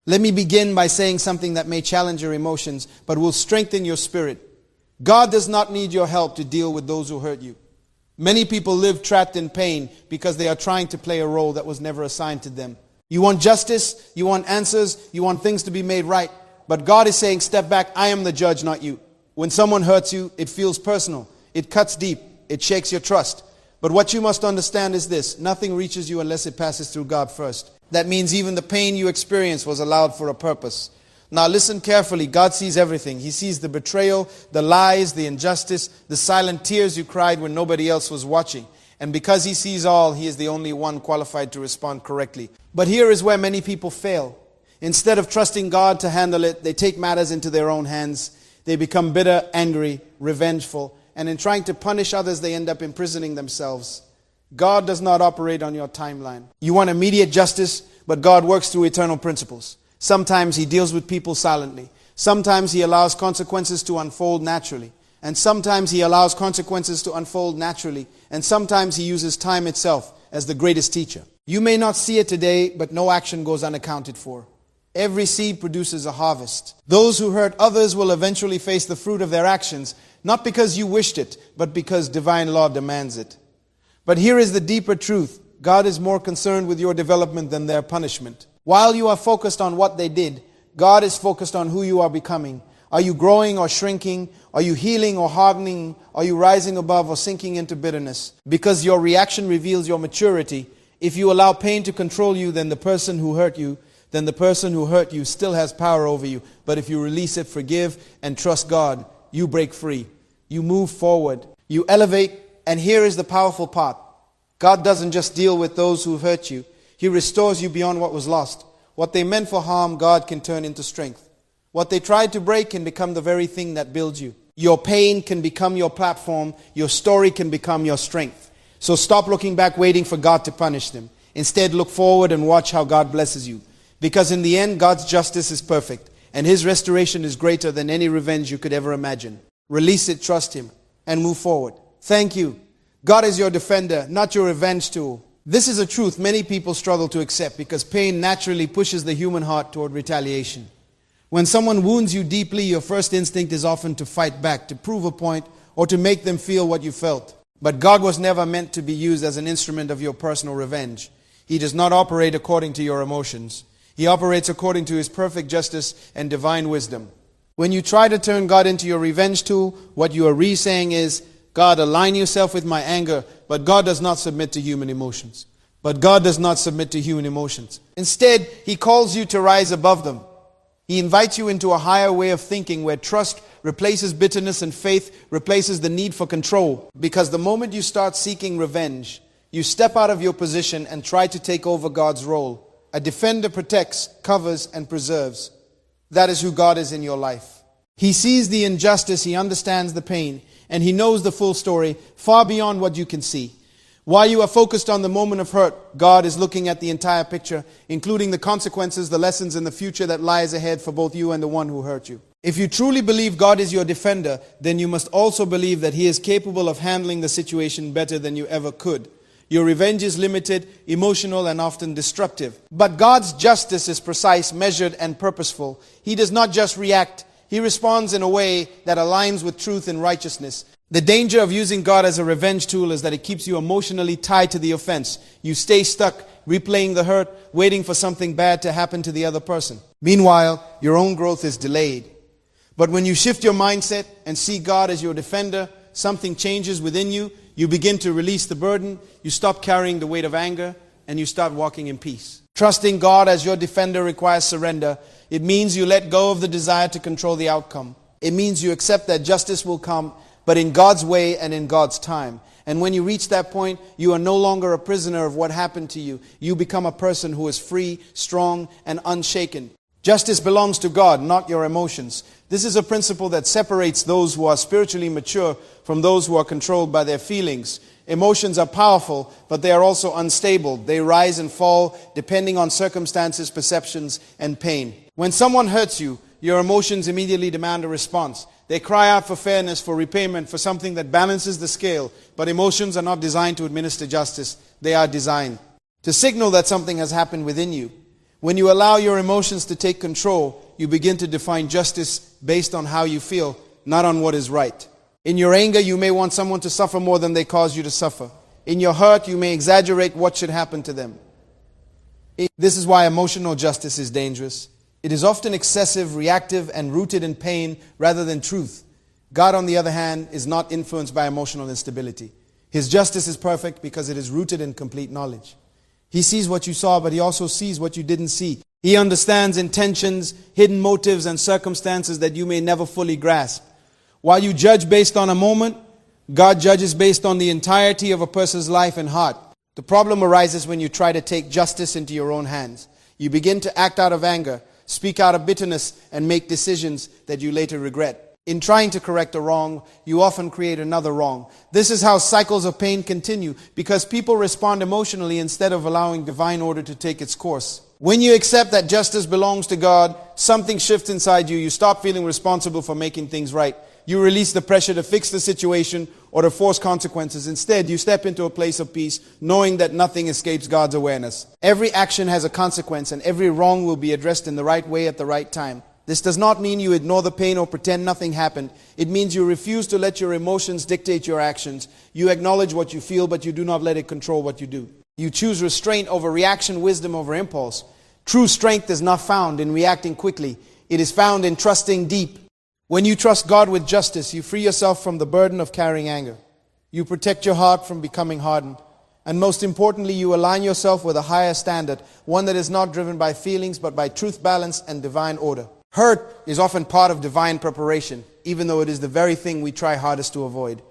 Let me begin by saying something that may challenge your emotions, but will strengthen your spirit. God does not need your help to deal with those who hurt you. Many people live trapped in pain because they are trying to play a role that was never assigned to them. You want justice, you want answers, you want things to be made right. But God is saying, step back, I am the judge, not you. When someone hurts you, it feels personal. It cuts deep. It shakes your trust. But what you must understand is this: nothing reaches you unless it passes through God first. That means even the pain you experience was allowed for a purpose. Now listen carefully. God sees everything. He sees the betrayal, the lies, the injustice, the silent tears you cried when nobody else was watching. And because He sees all, He is the only one qualified to respond correctly. But here is where many people fail. Instead of trusting God to handle it, they take matters into their own hands. They become bitter, angry, revengeful. And in trying to punish others, they end up imprisoning themselves. God does not operate on your timeline. You want immediate justice, but God works through eternal principles. Sometimes He deals with people silently. Sometimes He allows consequences to unfold naturally. And sometimes He allows consequences to unfold naturally. And sometimes He uses time itself as the greatest teacher. You may not see it today, but no action goes unaccounted for. Every seed produces a harvest. Those who hurt others will eventually face the fruit of their actions, not because you wished it, but because divine law demands it. But here is the deeper truth. God is more concerned with your development than their punishment. While you are focused on what they did, God is focused on who you are becoming. Are you growing or shrinking? Are you healing or hardening? Are you rising above or sinking into bitterness? Because your reaction reveals your maturity. If you allow pain to control you, then the person who hurt you still has power over you. But if you release it, forgive, and trust God, you break free. You move forward. You elevate. And here is the powerful part. God doesn't just deal with those who hurt you. He restores you beyond what was lost. What they meant for harm, God can turn into strength. What they tried to break can become the very thing that builds you. Your pain can become your platform. Your story can become your strength. So stop looking back, waiting for God to punish them. Instead, look forward and watch how God blesses you. Because in the end, God's justice is perfect, and His restoration is greater than any revenge you could ever imagine. Release it, trust Him, and move forward. Thank you. God is your defender, not your revenge tool. This is a truth many people struggle to accept because pain naturally pushes the human heart toward retaliation. When someone wounds you deeply, your first instinct is often to fight back, to prove a point, or to make them feel what you felt. But God was never meant to be used as an instrument of your personal revenge. He does not operate according to your emotions. He operates according to His perfect justice and divine wisdom. When you try to turn God into your revenge tool, what you are re-saying is, God, align yourself with my anger, but God does not submit to human emotions. Instead, He calls you to rise above them. He invites you into a higher way of thinking where trust replaces bitterness and faith replaces the need for control. Because the moment you start seeking revenge, you step out of your position and try to take over God's role. A defender protects, covers, and preserves. That is who God is in your life. He sees the injustice, He understands the pain, and He knows the full story far beyond what you can see. While you are focused on the moment of hurt, God is looking at the entire picture, including the consequences, the lessons, and the future that lies ahead for both you and the one who hurt you. If you truly believe God is your defender, then you must also believe that He is capable of handling the situation better than you ever could. Your revenge is limited, emotional, and often destructive. But God's justice is precise, measured, and purposeful. He does not just react. He responds in a way that aligns with truth and righteousness. The danger of using God as a revenge tool is that it keeps you emotionally tied to the offense. You stay stuck, replaying the hurt, waiting for something bad to happen to the other person. Meanwhile, your own growth is delayed. But when you shift your mindset and see God as your defender, something changes within you. You begin to release the burden. You stop carrying the weight of anger, and you start walking in peace. Trusting God as your defender requires surrender. It means you let go of the desire to control the outcome. It means you accept that justice will come, but in God's way and in God's time. And when you reach that point, you are no longer a prisoner of what happened to you. You become a person who is free, strong, and unshaken. Justice belongs to God, not your emotions. This is a principle that separates those who are spiritually mature from those who are controlled by their feelings. Emotions are powerful, but they are also unstable. They rise and fall depending on circumstances, perceptions, and pain. When someone hurts you, your emotions immediately demand a response. They cry out for fairness, for repayment, for something that balances the scale. But emotions are not designed to administer justice. They are designed to signal that something has happened within you. When you allow your emotions to take control, you begin to define justice based on how you feel, not on what is right. In your anger, you may want someone to suffer more than they cause you to suffer. In your hurt, you may exaggerate what should happen to them. This is why emotional justice is dangerous. It is often excessive, reactive, and rooted in pain rather than truth. God, on the other hand, is not influenced by emotional instability. His justice is perfect because it is rooted in complete knowledge. He sees what you saw, but He also sees what you didn't see. He understands intentions, hidden motives, and circumstances that you may never fully grasp. While you judge based on a moment, God judges based on the entirety of a person's life and heart. The problem arises when you try to take justice into your own hands. You begin to act out of anger, speak out of bitterness, and make decisions that you later regret. In trying to correct a wrong, you often create another wrong. This is how cycles of pain continue, because people respond emotionally instead of allowing divine order to take its course. When you accept that justice belongs to God, something shifts inside you. You stop feeling responsible for making things right. You release the pressure to fix the situation or to force consequences. Instead, you step into a place of peace, knowing that nothing escapes God's awareness. Every action has a consequence, and every wrong will be addressed in the right way at the right time. This does not mean you ignore the pain or pretend nothing happened. It means you refuse to let your emotions dictate your actions. You acknowledge what you feel, but you do not let it control what you do. You choose restraint over reaction, wisdom over impulse. True strength is not found in reacting quickly. It is found in trusting deep. When you trust God with justice, you free yourself from the burden of carrying anger. You protect your heart from becoming hardened. And most importantly, you align yourself with a higher standard, one that is not driven by feelings, but by truth, balance, and divine order. Hurt is often part of divine preparation, even though it is the very thing we try hardest to avoid.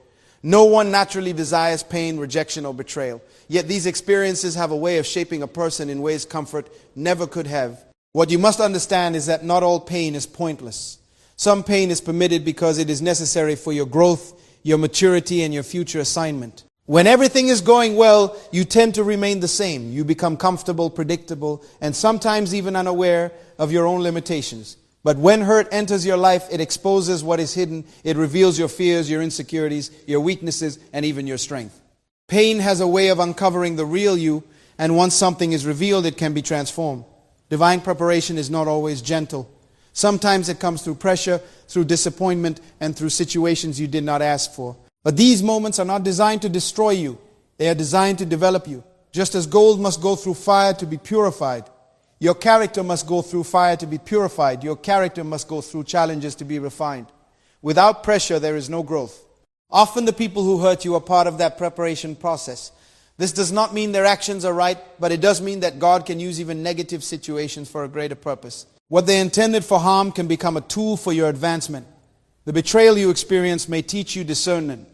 No one naturally desires pain, rejection, or betrayal. Yet these experiences have a way of shaping a person in ways comfort never could have. What you must understand is that not all pain is pointless. Some pain is permitted because it is necessary for your growth, your maturity, and your future assignment. When everything is going well, you tend to remain the same. You become comfortable, predictable, and sometimes even unaware of your own limitations. But when hurt enters your life, it exposes what is hidden. It reveals your fears, your insecurities, your weaknesses, and even your strength. Pain has a way of uncovering the real you, and once something is revealed, it can be transformed. Divine preparation is not always gentle. Sometimes it comes through pressure, through disappointment, and through situations you did not ask for. But these moments are not designed to destroy you. They are designed to develop you. Just as gold must go through fire to be purified, your character must go through fire to be purified. Your character must go through challenges to be refined. Without pressure, there is no growth. Often the people who hurt you are part of that preparation process. This does not mean their actions are right, but it does mean that God can use even negative situations for a greater purpose. What they intended for harm can become a tool for your advancement. The betrayal you experience may teach you discernment.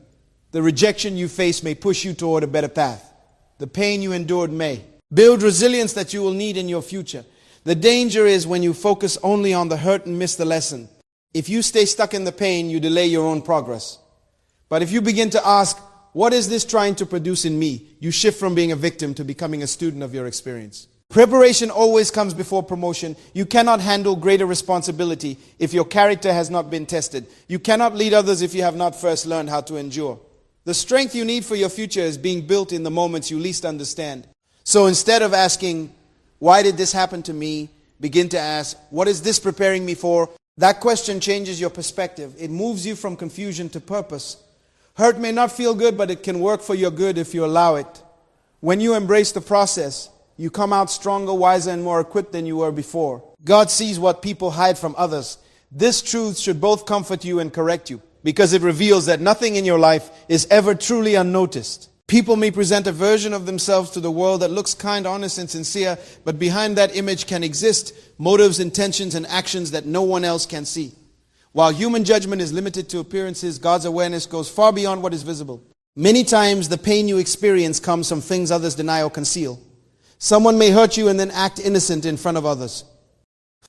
The rejection you face may push you toward a better path. The pain you endured may build resilience that you will need in your future. The danger is when you focus only on the hurt and miss the lesson. If you stay stuck in the pain, you delay your own progress. But if you begin to ask, what is this trying to produce in me? You shift from being a victim to becoming a student of your experience. Preparation always comes before promotion. You cannot handle greater responsibility if your character has not been tested. You cannot lead others if you have not first learned how to endure. The strength you need for your future is being built in the moments you least understand. So instead of asking, why did this happen to me? Begin to ask, what is this preparing me for? That question changes your perspective. It moves you from confusion to purpose. Hurt may not feel good, but it can work for your good if you allow it. When you embrace the process, you come out stronger, wiser, and more equipped than you were before. God sees what people hide from others. This truth should both comfort you and correct you, because it reveals that nothing in your life is ever truly unnoticed. People may present a version of themselves to the world that looks kind, honest, and sincere, but behind that image can exist motives, intentions, and actions that no one else can see. While human judgment is limited to appearances, God's awareness goes far beyond what is visible. Many times, the pain you experience comes from things others deny or conceal. Someone may hurt you and then act innocent in front of others.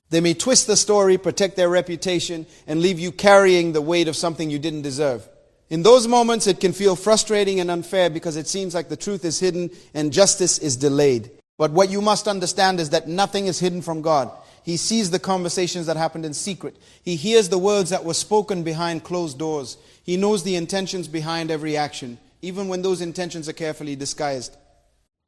They may twist the story, protect their reputation, and leave you carrying the weight of something you didn't deserve. In those moments, it can feel frustrating and unfair because it seems like the truth is hidden and justice is delayed. But what you must understand is that nothing is hidden from God. He sees the conversations that happened in secret. He hears the words that were spoken behind closed doors. He knows the intentions behind every action, even when those intentions are carefully disguised.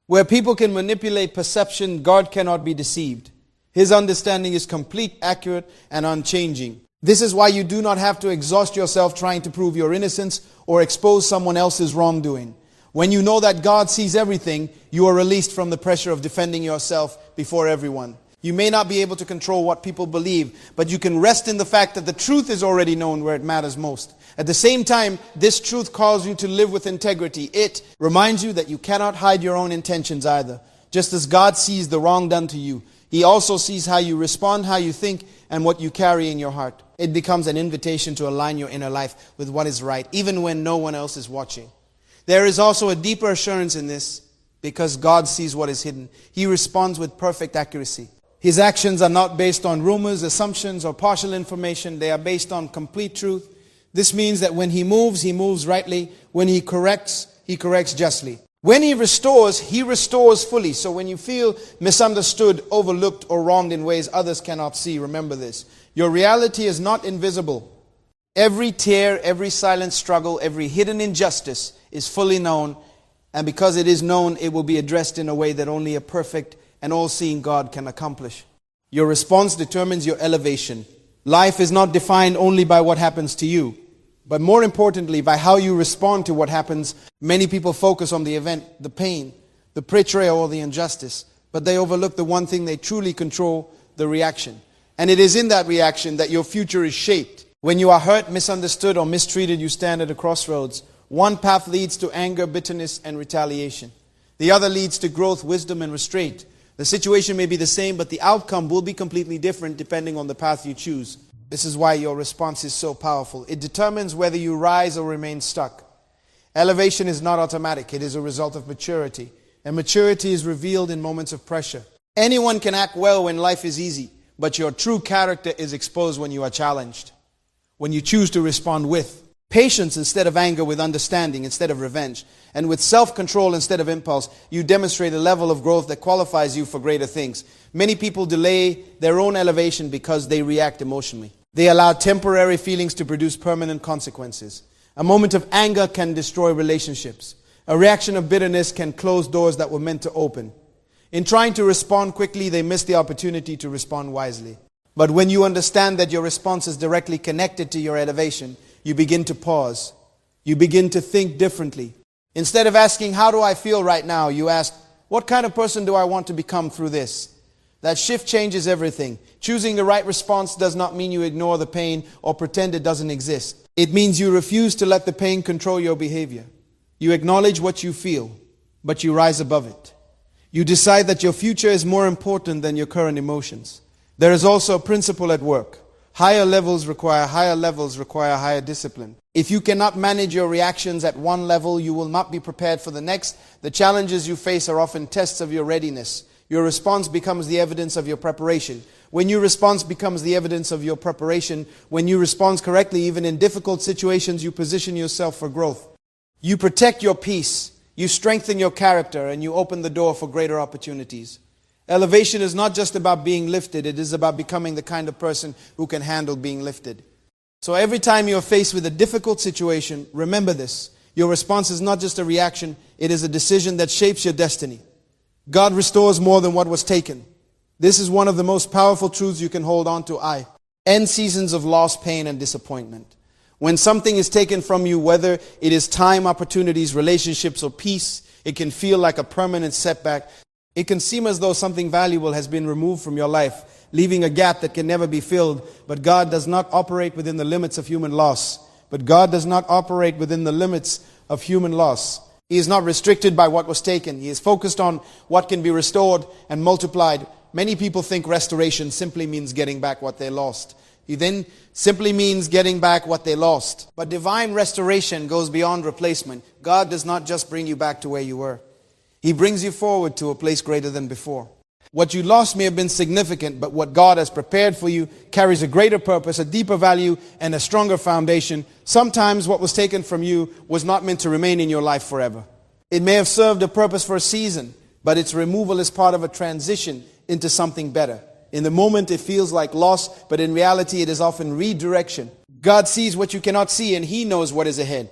Where people can manipulate perception, God cannot be deceived. His understanding is complete, accurate, and unchanging. This is why you do not have to exhaust yourself trying to prove your innocence or expose someone else's wrongdoing. When you know that God sees everything, you are released from the pressure of defending yourself before everyone. You may not be able to control what people believe, but you can rest in the fact that the truth is already known where it matters most. At the same time, this truth calls you to live with integrity. It reminds you that you cannot hide your own intentions either. Just as God sees the wrong done to you, He also sees how you respond, how you think, and what you carry in your heart. It becomes an invitation to align your inner life with what is right, even when no one else is watching. There is also a deeper assurance in this, because God sees what is hidden. He responds with perfect accuracy. His actions are not based on rumors, assumptions, or partial information. They are based on complete truth. This means that when He moves rightly. When He corrects justly. When He restores fully. So when you feel misunderstood, overlooked, or wronged in ways others cannot see, remember this. Your reality is not invisible. Every tear, every silent struggle, every hidden injustice is fully known. And because it is known, it will be addressed in a way that only a perfect and all-seeing God can accomplish. Your response determines your elevation. Life is not defined only by what happens to you, but more importantly, by how you respond to what happens. Many people focus on the event, the pain, the betrayal, or the injustice, but they overlook the one thing they truly control, the reaction. And it is in that reaction that your future is shaped. When you are hurt, misunderstood, or mistreated, you stand at a crossroads. One path leads to anger, bitterness, and retaliation. The other leads to growth, wisdom, and restraint. The situation may be the same, but the outcome will be completely different depending on the path you choose. This is why your response is so powerful. It determines whether you rise or remain stuck. Elevation is not automatic. It is a result of maturity. And maturity is revealed in moments of pressure. Anyone can act well when life is easy, but your true character is exposed when you are challenged. When you choose to respond with patience instead of anger, with understanding instead of revenge, and with self-control instead of impulse, you demonstrate a level of growth that qualifies you for greater things. Many people delay their own elevation because they react emotionally. They allow temporary feelings to produce permanent consequences. A moment of anger can destroy relationships. A reaction of bitterness can close doors that were meant to open. In trying to respond quickly, they miss the opportunity to respond wisely. But when you understand that your response is directly connected to your elevation, you begin to pause. You begin to think differently. Instead of asking, how do I feel right now? You ask, what kind of person do I want to become through this? That shift changes everything. Choosing the right response does not mean you ignore the pain or pretend it doesn't exist. It means you refuse to let the pain control your behavior. You acknowledge what you feel, but you rise above it. You decide that your future is more important than your current emotions. There is also a principle at work. Higher levels require higher discipline. If you cannot manage your reactions at one level, you will not be prepared for the next. The challenges you face are often tests of your readiness. Your response becomes the evidence of your preparation. When your response becomes the evidence of your preparation, when you respond correctly, even in difficult situations, you position yourself for growth. You protect your peace, you strengthen your character, and you open the door for greater opportunities. Elevation is not just about being lifted, it is about becoming the kind of person who can handle being lifted. So every time you are faced with a difficult situation, remember this. Your response is not just a reaction, it is a decision that shapes your destiny. God restores more than what was taken. This is one of the most powerful truths you can hold on to. End seasons of loss, pain, and disappointment. When something is taken from you, whether it is time, opportunities, relationships, or peace, it can feel like a permanent setback. It can seem as though something valuable has been removed from your life, leaving a gap that can never be filled. But God does not operate within the limits of human loss. He is not restricted by what was taken. He is focused on what can be restored and multiplied. Many people think restoration simply means getting back what they lost. He then simply means getting back what they lost. But divine restoration goes beyond replacement. God does not just bring you back to where you were. He brings you forward to a place greater than before. What you lost may have been significant, but what God has prepared for you carries a greater purpose, a deeper value, and a stronger foundation. Sometimes what was taken from you was not meant to remain in your life forever. It may have served a purpose for a season, but its removal is part of a transition into something better. In the moment it feels like loss, but in reality it is often redirection. God sees what you cannot see, and He knows what is ahead.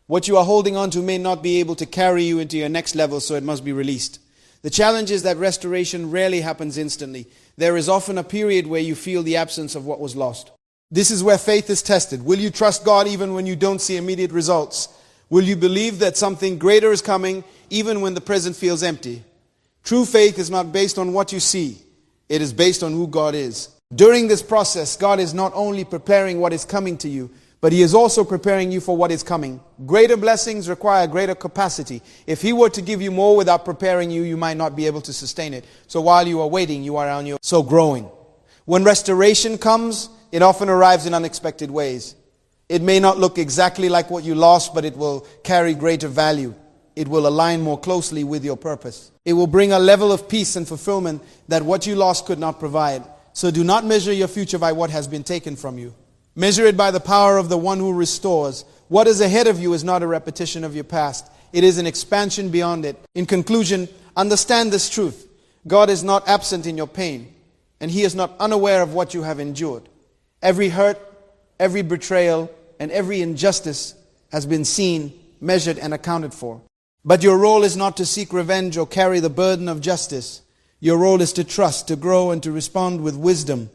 What you are holding on to may not be able to carry you into your next level, so it must be released. The challenge is that restoration rarely happens instantly. there is often a period where you feel the absence of what was lost. This is where faith is tested. Will you trust God even when you don't see immediate results? Will you believe that something greater is coming even when the present feels empty? True faith is not based on what you see. It is based on who God is. During this process, God is not only preparing what is coming to you, but He is also preparing you for what is coming. Greater blessings require greater capacity. If He were to give you more without preparing you, you might not be able to sustain it. So while you are waiting, you are on your growing. When restoration comes, it often arrives in unexpected ways. It may not look exactly like what you lost, but it will carry greater value. It will align more closely with your purpose. It will bring a level of peace and fulfillment that what you lost could not provide. So do not measure your future by what has been taken from you. Measure it by the power of the one who restores. What is ahead of you is not a repetition of your past. It is an expansion beyond it. In conclusion, understand this truth. God is not absent in your pain, and He is not unaware of what you have endured. Every hurt, every betrayal, and every injustice has been seen, measured, and accounted for. But your role is not to seek revenge or carry the burden of justice. Your role is to trust, to grow, and to respond with wisdom.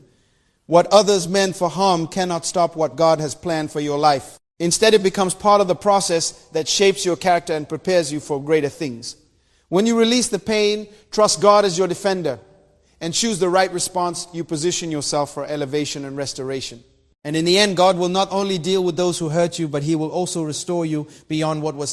What others meant for harm cannot stop what God has planned for your life. Instead, it becomes part of the process that shapes your character and prepares you for greater things. When you release the pain, trust God as your defender, and choose the right response, you position yourself for elevation and restoration. And in the end, God will not only deal with those who hurt you, but He will also restore you beyond what was